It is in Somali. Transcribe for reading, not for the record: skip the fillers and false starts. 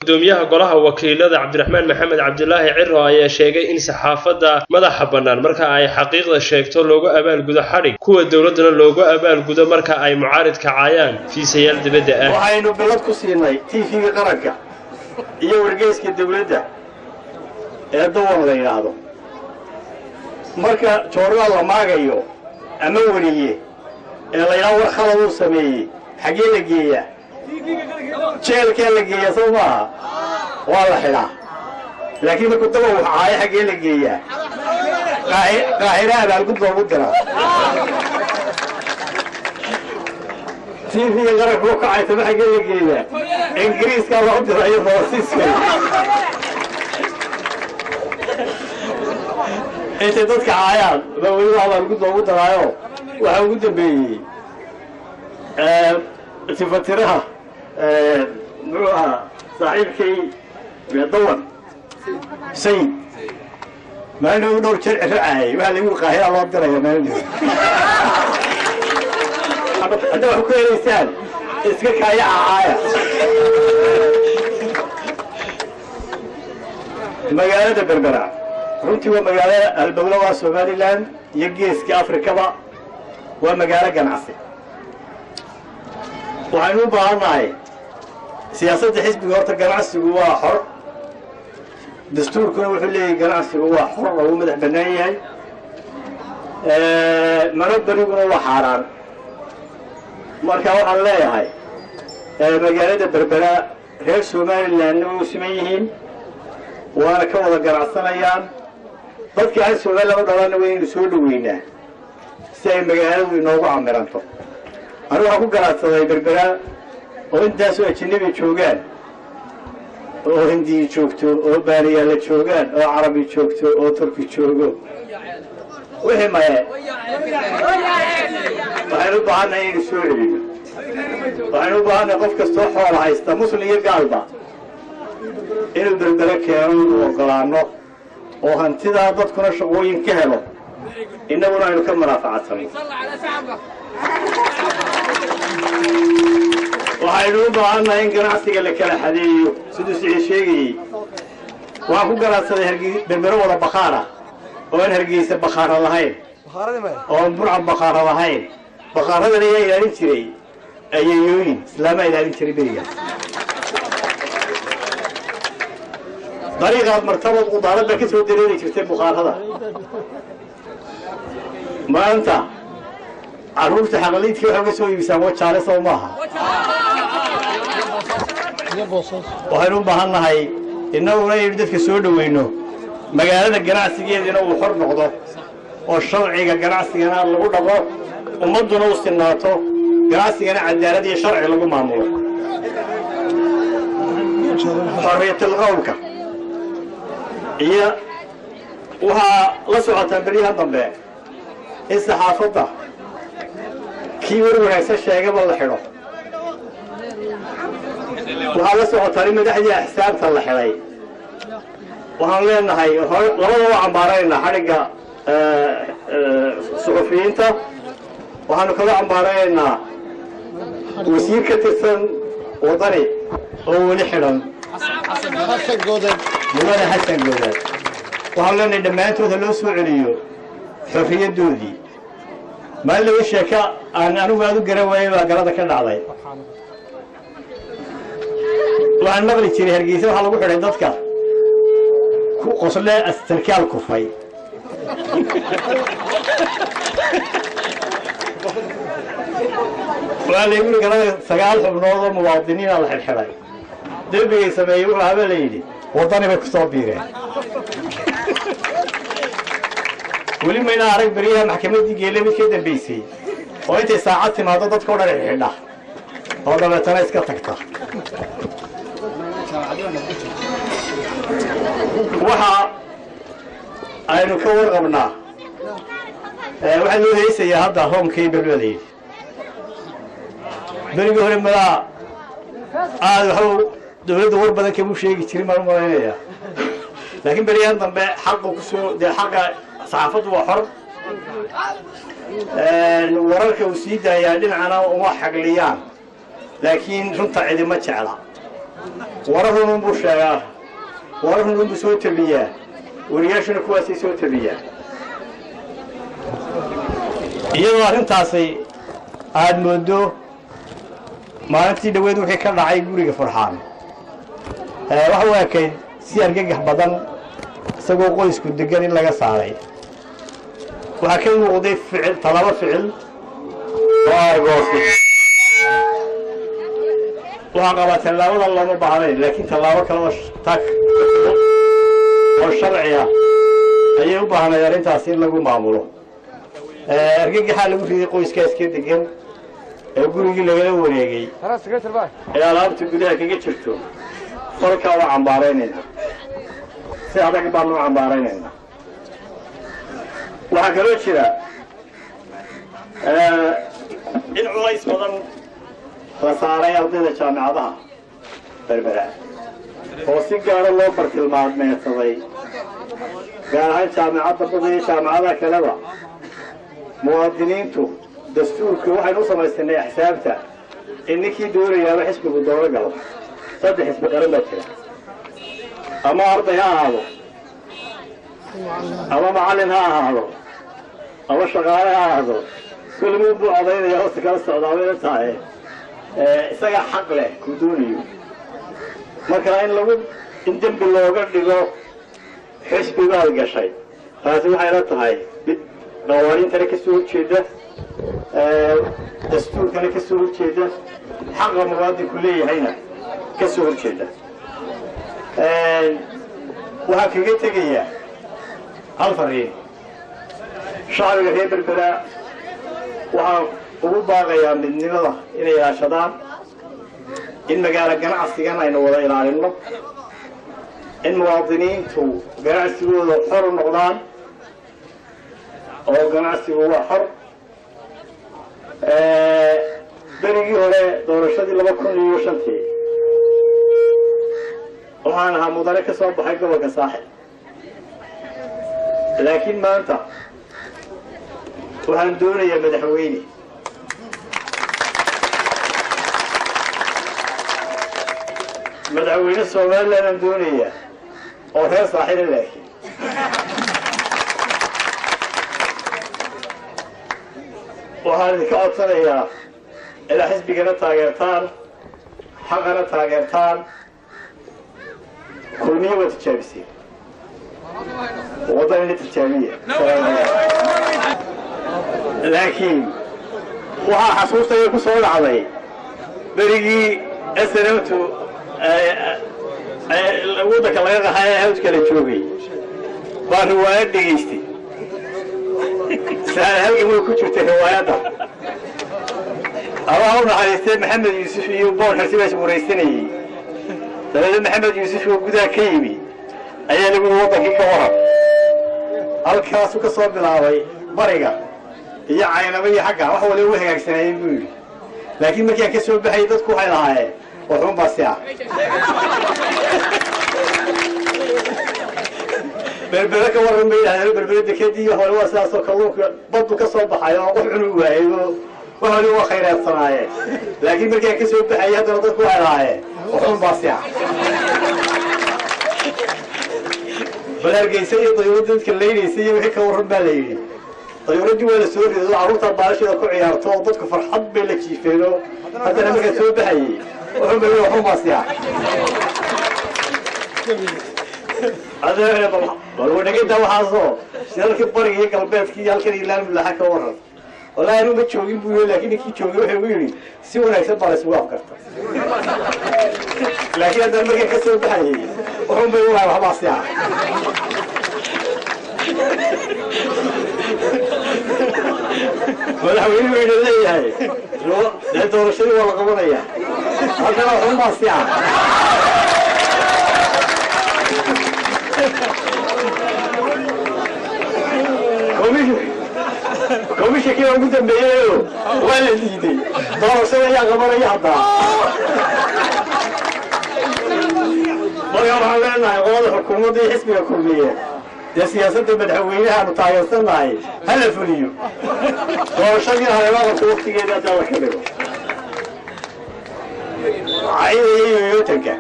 gudoomiyaha golaha wakiilada Cabdiraxmaan Maxamed Cabdilaahi Cirro ayaa sheegay in saxaafadda madaxa bannaan marka ay xaqiiqda sheegto loogu abaalgudo xadhig kuwa dawladana loogu abaalgudo marka ay mucaaridka caayaan fiisayaal dibadda ah. waxaynu bilad ku siinay TV-ga qaranka iyo wargeyska dawladda ee Dawan la yiraahdo marka joornaal la maagayo ama wariye ee la yiraahdo war khalad uu sameeyay xagee la geeyaa jeelka la geeyaa Soomaa wala xilaa laakiin markuu daba uu caay xagee la geeyaa qaahiraha baa gudba ugu dira TV-ga qaranka oo kacay taa xagee la geeyaa Ingiriiska loo diray Faransiiska أنت تدك عيال بقول هذا الجود موجود رايو وهوجود بي تفترها نروها صاحب كي بيدور سيد ما له دور شرع رعاي وهذا يقول قاهرة الله درا يا مالك هذا هو كل إنسان اسمك هيا عايا مجالات بربرة runtii waa magaalada albawlaha Soomaaliland iyo geeska Afrikaba waa magaalo ganacsi waxaanu u baahanahay siyaasadda xisbiga horta ganacsigu waa xor dastuurkuna wuxuu leeyahay ganacsigu waa xor oo madax bannaan yahay manabariguna waa xaaraan marka waxaan leeyahay magaalada Berbera reer Soomaaliland oo siman yihiin waana ka wada ganacsanayaan dadka ay Soomaaliland laba dhalaan weyn soo dhaweynaa si ay magaaladu inoogu camiranto anigu waxaan ku ganacsaday Berbera oo intaas oo ajnabi joogaan oo hindi joogto oo baariya la joogaan oo carabi joogto oo turki joogo wixii ma waxaan u baahanahay in soo celiyo waxaan u baahanahay qof kastoo xoolo haysta muslim iyo gaalba inuu Berbera keeno oo galaano oo hantida dadkuna shaqooyin ka helo inaguna aynu ka maraafacadsanno waxaynu u baahanahay in ganacsiga la kala xadeeyo siduu sii sheegayay waan ku ganacsaday Berbera wada bakhaara oo aan Hargeysa bakhaara lahayn oo burca bakhaara lahayn bakhaaradan ayaa ilaalin jiray ayayooyin islaama ilaalin jiray beriga طريقة مرتبط وضارب بكيس وديريني شفتين بخار هذا ما أنت عروفت حمليت في حاجة سوي بيسموه شارس أو ماها وهنوم بهنا هاي إنه ولا يبدأ في سود وينه مجال الجناسية إنه وحر نقطة والشرعي الجناسية أنا اللي قلت الله ومدنا وسط الناتو جناسية أنا عندي هذه شرعي اللي معمول حرية الغوكة هي وها لسعة بريها ضمبه الصحافة كيور ورئيس الشيخ بالله حلو وها لسعة تريم دحدي حساب الله حلي وها لنا هاي والله عمبارينا حرقة صحفيين تا وها نكذا عمبارينا وسير كتير وطني هو نحرم حسن جودة ماذا حسن جودة وهلا ندمانته ثلاث عليو حرية دودي ما اللي وشكا أنا ما أذكر وين وقرأت كذا علي وعن مغلي تري هرجيسه وحلا بقول عندك قصل له استركال كفاي وعلى يقول كذا سجال حبناظر مواطنين على الحراي دبي يسميه هذا ليدي وطني بكتاب بيره ولما أنا أعرف بريها محكمة دي جيلة كده بيسي وأنت ساعات ما ضدت كورة الحلا هذا ما تناس كتكتا وها أنا كور قبنا واحد له هيسي هذا هم كيبل ولي بريجو هم لا هو دولة ور بدن كم شيء كتير مرة لكن بريان ضم حقه كسو ده حق صحافته وحر وراك وسيدة يعني أنا وحق ليان لكن رنت عدي ما تعلى ورهن بوشايا ورهن بسوت بيا ورياشن كواسي سوت بيا iyadoo arrintaasi aad moodo maalintii dhaweed wixii ka dhacay guriga Farxaan waxa uu ekeyd si argagax badan isagoo qoysku degan in laga saaray waxa ka muuqday ficil talaba ficil waxa qabatay labada lama baahnay laakiin talaabo kale oo sharciya ayay u baahnay arrintaasi in lagu maamulo argagaxa lagu riday qoyskaas ka degan ee gurigii laga wareegay ee alaabta gudaha kaga jirto falka waa cambaaraynayna si adag baan u cambaaraynayna waxa kale jira in culays badan la saaray ardayda jaamacadaha Berbera oo si gaar ah loo bartilmaameedsaday gaar ahaan jaamacadda badii jaamacadaha kaleba muwaadiniintu dastuurka waxay u samaysteen xisaabta innikii doonaya xisbigu dowladda galo saddex xisbi qaran baa jira ama arday ha ahaado ama macallin ha ahaado ama shaqaale ha ahaado kullu buu codaynaya oo si kala socdaaway tahay isaga xaq leh ku doonayo marka in dambi looga dhigo xisbiga gashay taasi waxay la tahay قوانين ترى كسور جدا دستور ترى كسور جدا حق مواد كلية هنا كسور جدا وهكذا تجيه الفريق شعر الهيب بالبلاء وهو باغي من نظرة إلى يا شباب إن مجال الجماعة استجمع إنه ولا إلى النط المواطنين تو جماعة سووا حر النقدان oo ganacsigu waa xor berigii hore doorashadii 2005 waxaan ahaa mudane ka soo baxay gobolka Saaxil laakiin maanta waxaan doonayaa madaxweyne Soomaaliland aan doonayaa oo reer Saaxil laakiin وهذا كأصلا يا إلى حزب جنة تاجرتان حقنا تاجرتان كل مية وتشابسي وضع اللي تشابيه لكن وها حسوسته يكسر عليه بريجي أسرمتو وضع كلاغة هاي هوت كلا تشوفي باروايات دقيستي هل يقول كتبت رواياته أراهنا على السيد محمد يوسف يبون حسيباش مريسيني لأن محمد يوسف وجوده كيمي أيها يقول وضع كي كورب الكاس وكسر بالعوي بريقة هي عينوية حقها وهو اللي وهي سنين يقول لكن ما كان كسر بحيدتكم على هاي وحوم بسيا بربرك ورن بيها بربرك كدي وهو أساس كلوك بدو كسر بحياة وحنو وعيو وهو خيرات صناعية لكن ما كان كسر بحياة ردكم على هاي وحوم بسيا بلارجي سيد طيور كليني يسير وهيك ورن بالي طيور الجوال السوري ذو عروض الباشا كل عيار توضتك فرحب بلك شيفينو هذا لما كسر بحياة وحوم بسيا هذا والله نجد ده وحظه شركة بريء قلبي في يالكن يلان من لحك ورد والله أنا بتشوفين بقول لكن كي تشوفين حبيبي سوى نفسه بارس موافق لكن هذا المركز كسر بحي وهم بيقولوا على خلاص يعني ولا وين اللي هي لا تورشني ولا قبضية هذا هم بس يعني كوميش كي موجود بينه ولا ديدي دورشة يا قمر يا حدا ما يرى لنا يقول الحكومة دي حسب الكلية دي سياسة مدحوينها متعيصنا هاي هلا فليو دورشة يا هاي ما وقت كده ده كده عايز يوتك